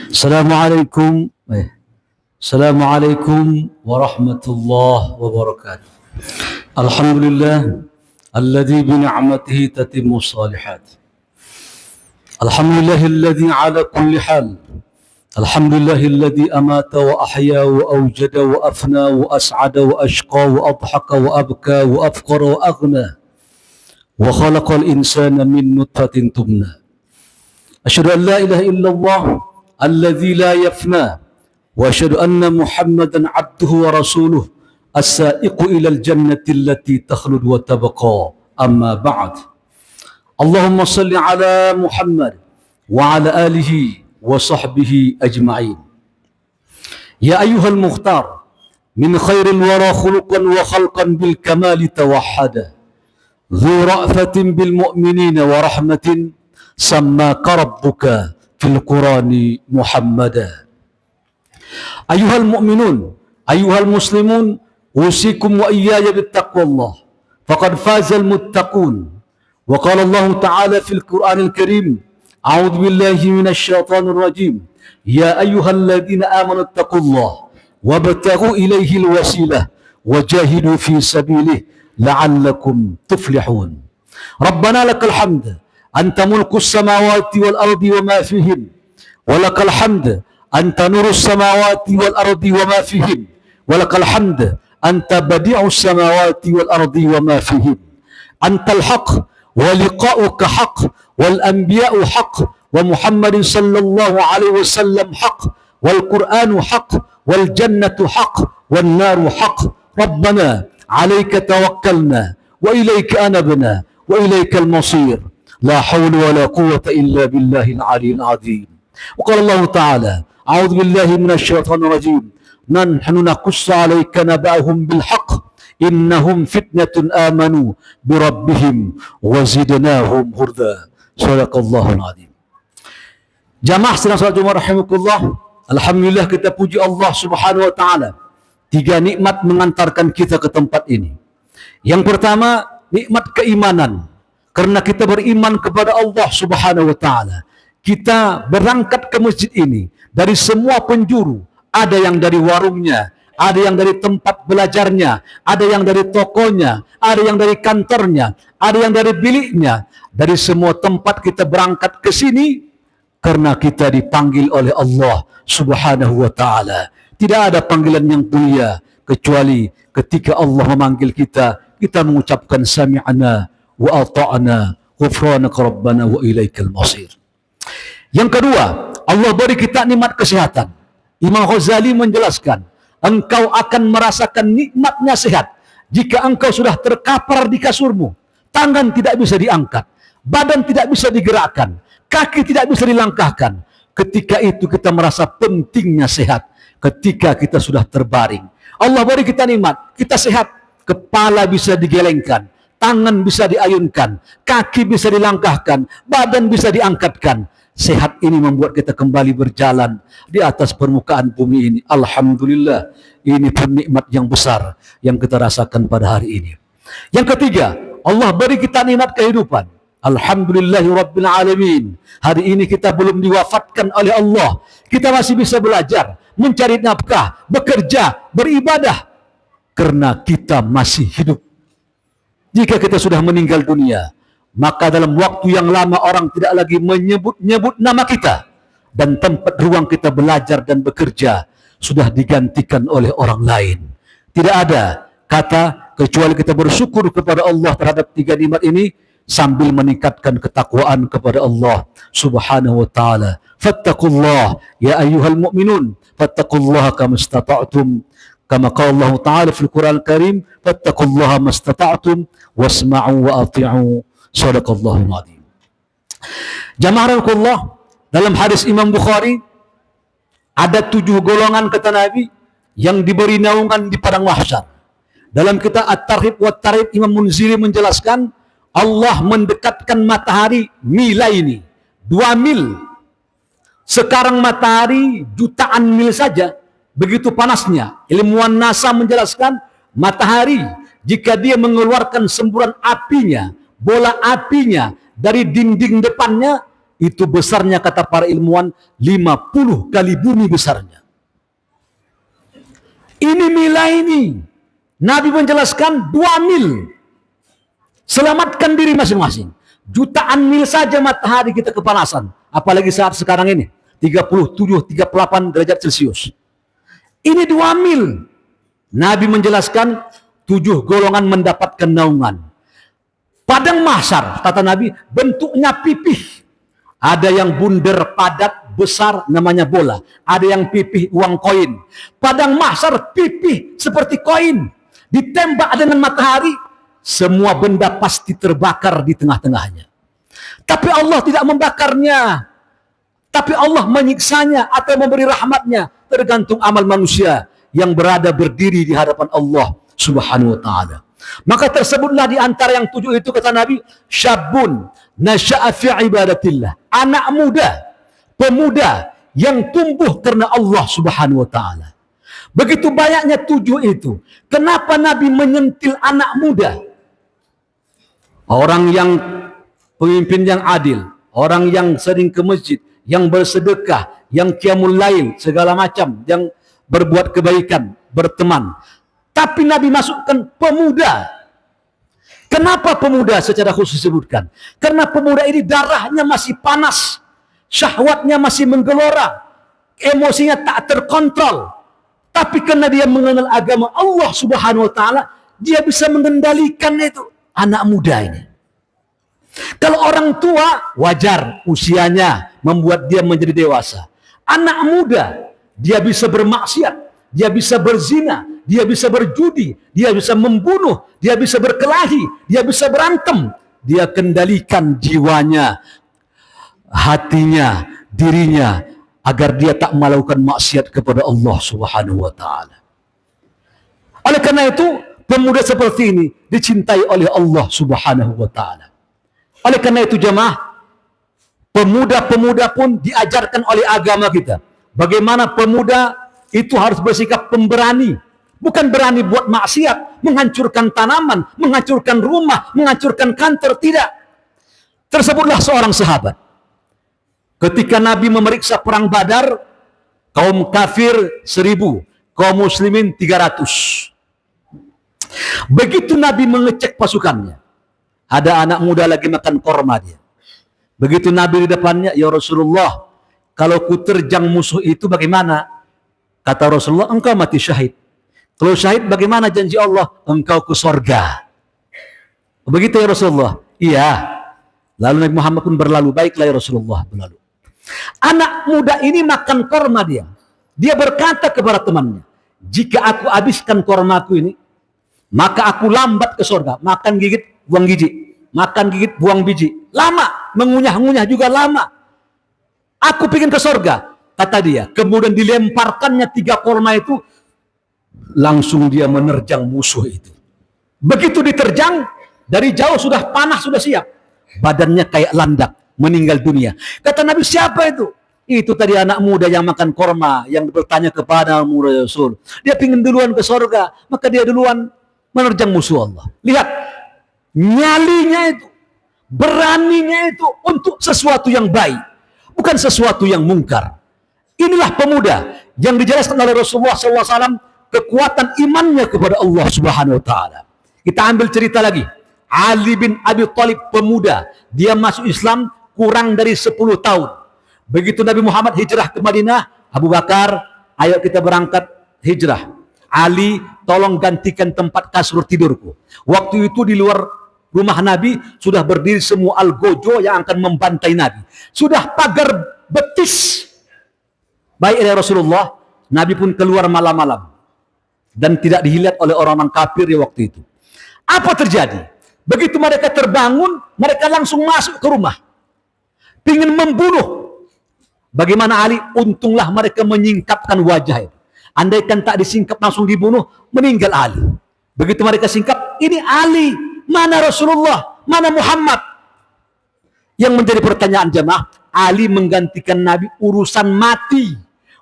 Assalamualaikum Assalamualaikum warahmatullahi wabarakatuh. Alhamdulillah alladzi bi ni'matihi tatimmu shalihat. Alhamdulillahilladzi ala kulli hal. Alhamdulillahilladzi amata wa ahya wa awjada wa afna wa as'ada wa ashqa wa adhaka wa abka wa afqara wa aghna wa khalaqal insana min nutfatin tumna. Asyhadu an la ilaha illallah alladzi la yafna wa asyhadu anna Muhammadan abduhu wa rasuluh as-sa'iqu ilal jannati allati takhlud wa tabqa. Amma ba'd. Allahumma salli ala Muhammad wa ala alihi wa sahbihi ajma'in. Ya ayyuhal mukhtar min khairil wara khuluqan wa khalqan bil kamali tawahhada dhu ra'fatin bil mu'minina wa rahmatin sammaka rabbuka fil Qur'ani Muhammada. Ayuhal mu'minun, ayuhal muslimun, usikum wa iyaya bittaqwallah. Faqad fazal muttaqun. Wa qala Allah Ta'ala fil Qur'anil Karim, a'udzu billahi minasy syaithanir rajim. Ya ayyuhalladzina amanu taqullaha wabtaghu ilaihil wasilah wajahidu fi sabilihi la'allakum tuflihun. Rabbana lakal hamd anta mulkus samawati wal ardi wa ma fihim walakal hamd anta nurus samawati wal ardi wa ma fihim walakal hamd anta badi'us samawati wal ardi wa ma fihim antal haq wa liqa'uka haq wal anbiya'u haq wa Muhammadin sallallahu alaihi wasallam haq wal qur'anu haq wal jannatu haq wan naru haq. Rabbana 'alaika tawakkalna wa ilaika anabna wa ilaikal masir. لا حول ولا قوة إلا بالله العلي العظيم. وقال الله تعالى أعوذ بالله من الشيطان الرجيم نحن نقص عليك نبأهم بالحق إنهم فتنة آمنوا بربهم وزدناهم هدى. صدق الله العظيم. Jamaah sedang salat Jumat rahimakumullah. Alhamdulillah kita puji Allah Subhanahu wa taala. 3 nikmat mengantarkan kita ke tempat ini. Yang pertama, nikmat keimanan. Karena kita beriman kepada Allah Subhanahu wa taala. Kita berangkat ke masjid ini dari semua penjuru. Ada yang dari warungnya, ada yang dari tempat belajarnya, ada yang dari tokonya, ada yang dari kantornya, ada yang dari biliknya. Dari semua tempat kita berangkat ke sini karena kita dipanggil oleh Allah Subhanahu wa taala. Tidak ada panggilan yang mulia kecuali ketika Allah memanggil kita, kita mengucapkan sami'na wa ata'na ghufranaka rabbana wa ilaikal masir. Yang kedua, Allah beri kita nikmat kesehatan. Imam Ghazali menjelaskan, engkau akan merasakan nikmatnya sehat jika engkau sudah terkapar di kasurmu, tangan tidak bisa diangkat, badan tidak bisa digerakkan, kaki tidak bisa dilangkahkan. Ketika itu kita merasa pentingnya sehat. Ketika kita sudah terbaring, Allah beri kita nikmat, kita sehat, kepala bisa digelengkan, tangan bisa diayunkan, kaki bisa dilangkahkan, badan bisa diangkatkan. Sehat ini membuat kita kembali berjalan di atas permukaan bumi ini. Alhamdulillah, ini pun nikmat yang besar yang kita rasakan pada hari ini. Yang ketiga, Allah beri kita nikmat kehidupan. Alhamdulillahi rabbil alamin. Hari ini kita belum diwafatkan oleh Allah. Kita masih bisa belajar, mencari nafkah, bekerja, beribadah. Karena kita masih hidup. Jika kita sudah meninggal dunia, maka dalam waktu yang lama orang tidak lagi menyebut-nyebut nama kita. Dan tempat ruang kita belajar dan bekerja sudah digantikan oleh orang lain. Tidak ada kata kecuali kita bersyukur kepada Allah terhadap 3 nikmat ini sambil meningkatkan ketakwaan kepada Allah Subhanahu wa taala. Fattaqullah ya ayyuhal mu'minun, fattaqullaha kama istata'tum. Kama qala Allah Ta'ala fil Qur'an Al-Karim, fattaqullaha mastata'tum wasma'u wa ati'u. Shadaqallahul azim. Jamaah rahimakumullah, dalam hadis Imam Bukhari ada 7 golongan kata Nabi yang diberi naungan di padang mahsyar. Dalam kitab At-Tarhib wa Tarhib Imam Munziri menjelaskan Allah mendekatkan matahari milaini, 2 mil. Sekarang matahari jutaan mil saja, begitu panasnya. Ilmuwan NASA menjelaskan matahari jika dia mengeluarkan semburan apinya, bola apinya dari dinding depannya, Itu besarnya, kata para ilmuwan, 50 kali bumi besarnya. Ini mila ini. Nabi menjelaskan 2 mil. Selamatkan diri masing-masing. Jutaan mil saja matahari kita kepanasan. Apalagi saat sekarang ini. 37, 38 derajat Celcius. Ini 2 mil. Nabi menjelaskan 7 golongan mendapatkan naungan. Padang mahsyar, kata Nabi, bentuknya pipih. Ada yang bundar padat besar namanya bola. Ada yang pipih uang koin. Padang mahsyar pipih seperti koin. Ditembak dengan matahari, semua benda pasti terbakar di tengah-tengahnya. Tapi Allah tidak membakarnya. Tapi Allah menyiksanya atau memberi rahmatnya. Tergantung amal manusia yang berada berdiri di hadapan Allah Subhanahu wa ta'ala. Maka tersebutlah di antara yang 7 itu, kata Nabi, syabun nasya'a fi ibadatillah. Anak muda, pemuda yang tumbuh karena Allah Subhanahu wa ta'ala. Begitu banyaknya 7 itu. Kenapa Nabi menyentil anak muda? Orang yang pemimpin yang adil, orang yang sering ke masjid, yang bersedekah, yang qiyamul lail, segala macam, yang berbuat kebaikan, berteman. Tapi Nabi masukkan pemuda. Kenapa pemuda secara khusus disebutkan? Karena pemuda ini darahnya masih panas, syahwatnya masih menggelora, emosinya tak terkontrol. Tapi karena dia mengenal agama Allah Subhanahu wa ta'ala, dia bisa mengendalikan itu. Anak muda ini. Kalau orang tua, wajar usianya membuat dia menjadi dewasa. Anak muda, dia bisa bermaksiat, dia bisa berzina, dia bisa berjudi, dia bisa membunuh, dia bisa berkelahi, dia bisa berantem. Dia kendalikan jiwanya, hatinya, dirinya, agar dia tak melakukan maksiat kepada Allah Subhanahu wa ta'ala. Oleh karena itu, pemuda seperti ini dicintai oleh Allah Subhanahu wa ta'ala. Oleh karena itu jemaah, pemuda-pemuda pun diajarkan oleh agama kita. Bagaimana pemuda itu harus bersikap pemberani. Bukan berani buat maksiat, menghancurkan tanaman, menghancurkan rumah, menghancurkan kantor, tidak. Tersebutlah seorang sahabat. Ketika Nabi memeriksa perang Badar, kaum kafir 1000, kaum muslimin 300. Begitu Nabi mengecek pasukannya, ada anak muda lagi makan korma dia. Begitu Nabi di depannya, ya Rasulullah, kalau ku terjang musuh itu bagaimana? Kata Rasulullah, engkau mati syahid. Kalau syahid bagaimana janji Allah? Engkau ke sorga. Begitu ya Rasulullah? Iya. Lalu Nabi Muhammad pun berlalu, baiklah ya Rasulullah, berlalu. Anak muda ini makan korma dia. Dia berkata kepada temannya, jika aku habiskan kormaku ini, maka aku lambat ke sorga. Makan gigit, buang biji. Makan gigit, buang biji. Lama. Mengunyah-ngunyah juga lama. Aku ingin ke sorga, kata dia. Kemudian dilemparkannya 3 korma itu. Langsung dia menerjang musuh itu. Begitu diterjang, dari jauh sudah panas, sudah siap. Badannya kayak landak, meninggal dunia. Kata Nabi, siapa itu? Itu tadi anak muda yang makan korma, yang bertanya kepada muda Rasul. Dia ingin duluan ke sorga, maka dia duluan menerjang musuh Allah. Lihat, nyalinya itu, beraninya itu untuk sesuatu yang baik, bukan sesuatu yang mungkar. Inilah pemuda yang dijelaskan oleh Rasulullah SAW, kekuatan imannya kepada Allah Subhanahu wa ta'ala. Kita ambil cerita lagi. Ali bin Abi Thalib, pemuda, dia masuk Islam kurang dari 10 tahun. Begitu Nabi Muhammad hijrah ke Madinah, Abu Bakar, ayo kita berangkat hijrah. Ali, tolong gantikan tempat kasur tidurku. Waktu itu di luar rumah Nabi sudah berdiri semua algojo yang akan membantai Nabi. Sudah pagar betis. Baik ya Rasulullah, Nabi pun keluar malam-malam dan tidak dilihat oleh orang-orang kafir di waktu itu. Apa terjadi? Begitu mereka terbangun, mereka langsung masuk ke rumah, ingin membunuh. Bagaimana Ali? Untunglah mereka menyingkapkan wajah itu. Andaikan tak disingkap langsung dibunuh, meninggal Ali. Begitu mereka singkap, ini Ali, mana Rasulullah, mana Muhammad? Yang menjadi pertanyaan jemaah, Ali menggantikan Nabi urusan mati,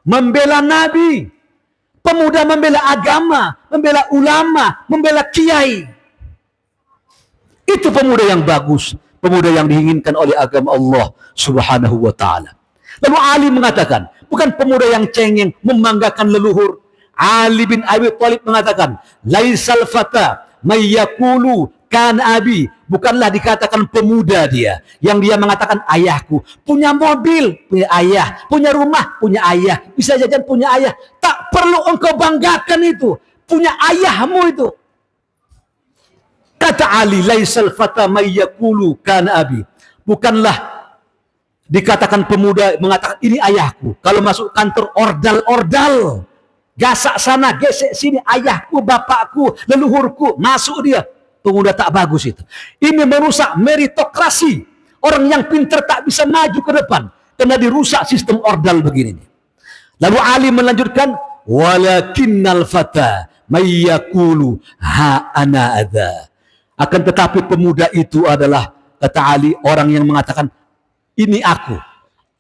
membela Nabi. Pemuda membela agama, membela ulama, membela kiai. Itu pemuda yang bagus, pemuda yang diinginkan oleh agama Allah Subhanahu wa taala. Lalu Ali mengatakan, bukan pemuda yang cengeng membanggakan leluhur. Ali bin Abi Thalib mengatakan, laisal fata mayyakulu kan abi, bukanlah dikatakan pemuda dia yang dia mengatakan ayahku, punya mobil, punya ayah, punya rumah, punya ayah, bisa jajan, punya ayah. Tak perlu engkau banggakan itu, punya ayahmu itu. Kata Ali, laisal fata mayyakulu kan abi, bukanlah dikatakan pemuda mengatakan ini ayahku. Kalau masuk kantor ordal, gasak sana, gesek sini, ayahku, bapakku, leluhurku, masuk dia. Pemuda tak bagus itu. Ini merusak meritokrasi. Orang yang pintar tak bisa maju ke depan karena dirusak sistem ordal begini. Lalu Ali melanjutkan, walakinnal fata mayyakulu ha ana adza. Akan tetapi pemuda itu adalah, kata Ali, orang yang mengatakan ini aku.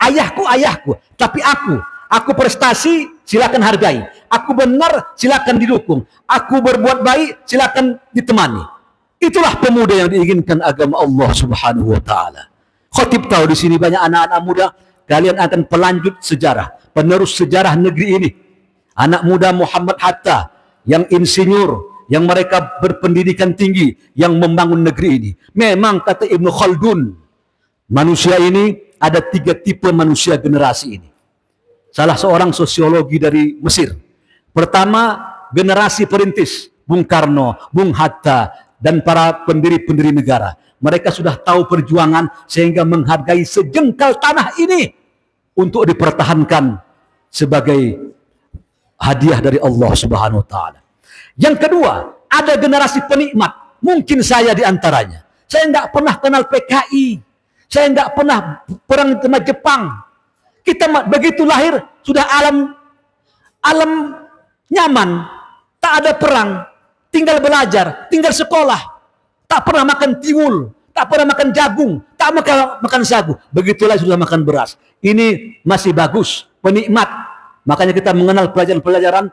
Ayahku, tapi aku prestasi, silakan hargai. Aku benar, silakan didukung. Aku berbuat baik, silakan ditemani. Itulah pemuda yang diinginkan agama Allah Subhanahu wa taala. Khatib tahu di sini banyak anak-anak muda, kalian akan pelanjut sejarah, penerus sejarah negeri ini. Anak muda Muhammad Hatta yang insinyur, yang mereka berpendidikan tinggi, yang membangun negeri ini. Memang kata Ibnu Khaldun, manusia ini ada 3 tipe manusia generasi ini. Salah seorang sosiologi dari Mesir. Pertama, generasi perintis, Bung Karno, Bung Hatta, dan para pendiri-pendiri negara. Mereka sudah tahu perjuangan sehingga menghargai sejengkal tanah ini untuk dipertahankan sebagai hadiah dari Allah Subhanahu wa taala. Yang kedua, ada generasi penikmat. Mungkin saya di antaranya. Saya enggak pernah kenal PKI. Saya enggak pernah perang sama Jepang. Kita begitu lahir sudah alam nyaman, tak ada perang. Tinggal belajar, tinggal sekolah. Tak pernah makan tiwul, tak pernah makan jagung, tak makan sagu. Begitulah sudah makan beras. Ini masih bagus, penikmat. Makanya kita mengenal pelajaran-pelajaran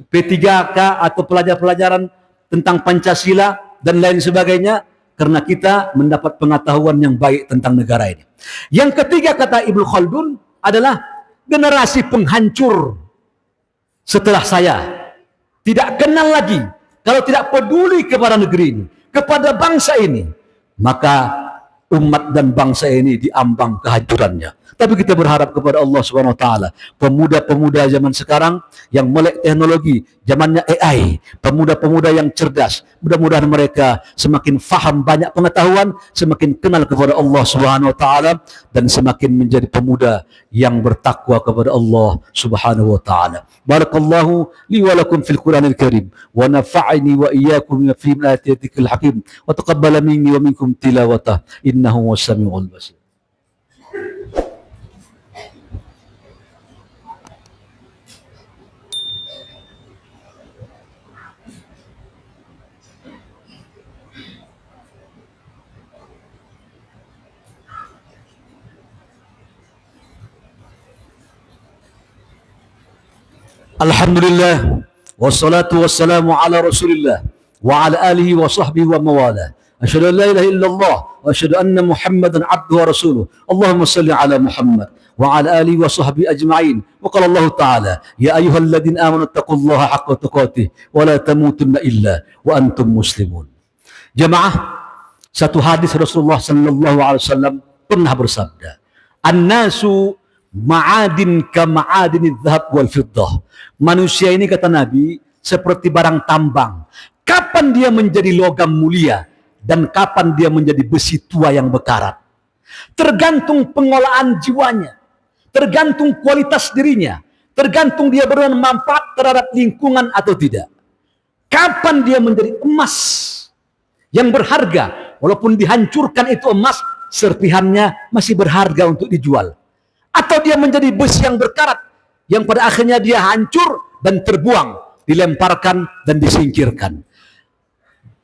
P3K atau pelajaran-pelajaran tentang Pancasila dan lain sebagainya. Karena kita mendapat pengetahuan yang baik tentang negara ini. Yang ketiga, kata Ibnu Khaldun, adalah generasi penghancur setelah saya. Tidak kenal lagi, kalau tidak peduli kepada negeri ini, kepada bangsa ini, maka umat dan bangsa ini diambang kehancurannya. Tapi kita berharap kepada Allah Subhanahu wa taala, pemuda-pemuda zaman sekarang yang melek teknologi, zamannya AI, pemuda-pemuda yang cerdas, mudah-mudahan mereka semakin faham banyak pengetahuan, semakin kenal kepada Allah Subhanahu wa taala, dan semakin menjadi pemuda yang bertakwa kepada Allah Subhanahu wa taala. Barakallahu li wa lakum fil Qur'anil Karim wa nafa'ani wa iyyakum fi ayatikal hakim wa taqabbala minni wa minkum tilawatah innahu was-sami'ul basir. Alhamdulillah wassalatu wassalamu ala Rasulillah wa ala alihi wa sahbihi wa mawala. Asyhadu an la ilaha illallah wa asyhadu anna Muhammadan abduhu wa rasuluh. Allahumma salli ala Muhammad wa ala alihi wa sahbihi ajma'in. Wa qala Allah ta'ala, ya ayyuhalladzina amanu taqullaha haqqa tuqatih wa la tamutunna illa wa antum muslimun. Jemaah, satu hadis Rasulullah sallallahu alaihi wasallam pernah bersabda, "An-nasu ma'adin ka ma'adinidz dzahab wal fiddah." Manusia ini, kata Nabi, seperti barang tambang. Kapan dia menjadi logam mulia dan kapan dia menjadi besi tua yang bekarat? Tergantung pengolahan jiwanya, tergantung kualitas dirinya, tergantung dia bermanfaat terhadap lingkungan atau tidak. Kapan dia menjadi emas yang berharga, walaupun dihancurkan itu emas, serpihannya masih berharga untuk dijual. Atau dia menjadi besi yang berkarat, yang pada akhirnya dia hancur dan terbuang, dilemparkan dan disingkirkan.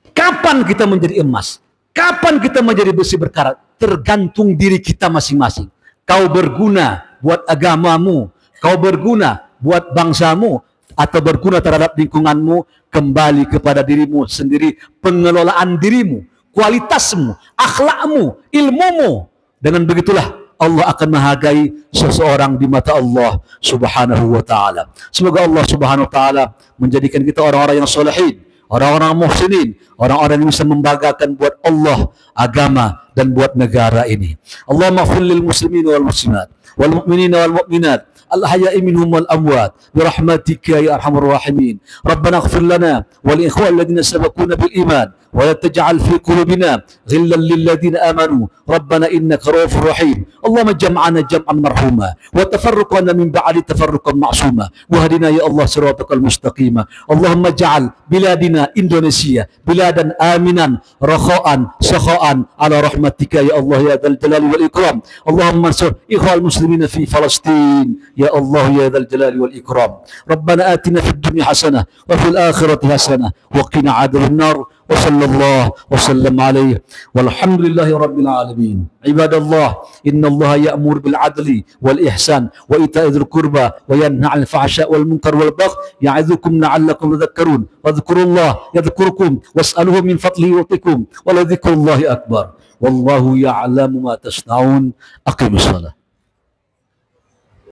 Kapan kita menjadi emas? Kapan kita menjadi besi berkarat? Tergantung diri kita masing-masing. Kau berguna buat agamamu, kau berguna buat bangsamu, atau berguna terhadap lingkunganmu, kembali kepada dirimu sendiri, pengelolaan dirimu, kualitasmu, akhlakmu, ilmumu. Dengan begitulah Allah akan menghargai seseorang di mata Allah Subhanahu wa taala. Semoga Allah Subhanahu wa taala menjadikan kita orang-orang yang solehin, orang-orang muhsinin, orang-orang yang bisa membanggakan buat Allah, agama, dan buat negara ini. Allahumma ighfir lil muslimin wal muslimat wal mu'minin wal mu'minat al-ahya'i minhum wal amwat bi rahmatika ya arhamar rahimin. Rabbana ighfir lana wa li ikhwanina alladhina sabaquna bil iman wa la taj'al fi qulubina ghillan lil ladzina amanu rabbana innaka ra'ufur rahim. Allahumma jam'ana jam'an marhuma wa tafarraqna min ba'di tafarruqan ma'suma wa hadina ya Allah siratal mustaqim. Allahumma ja'al biladina Indonesia biladan aminan rakha'an sakha'an ala rahmatika ya Allah ya dzal jalali wal ikram. Allahumma ansur ikhwal muslimina fi Palestin ya Allah ya dzal jalali wal ikram. Rabbana atina fid dunya hasanah wa fil akhirati hasanah wa qina adzaban nar. Wa sallallahu wa sallam alaihi walhamdulillahi rabbil alamin. Ibadallah, innallaha ya'mur bil adli wal ihsan wa ita'i dzil qurba wa yanha 'anil fahsya'i wal munkar wal baghi ya'idzukum la'allakum tadhakkarun. Wadhkurullaha yadhkurkum was'aluhu min fadlihi yu'tikum wa la dzikrullahi akbar. Wallahu ya'lamu ma tasna'un. Aqimus shalah.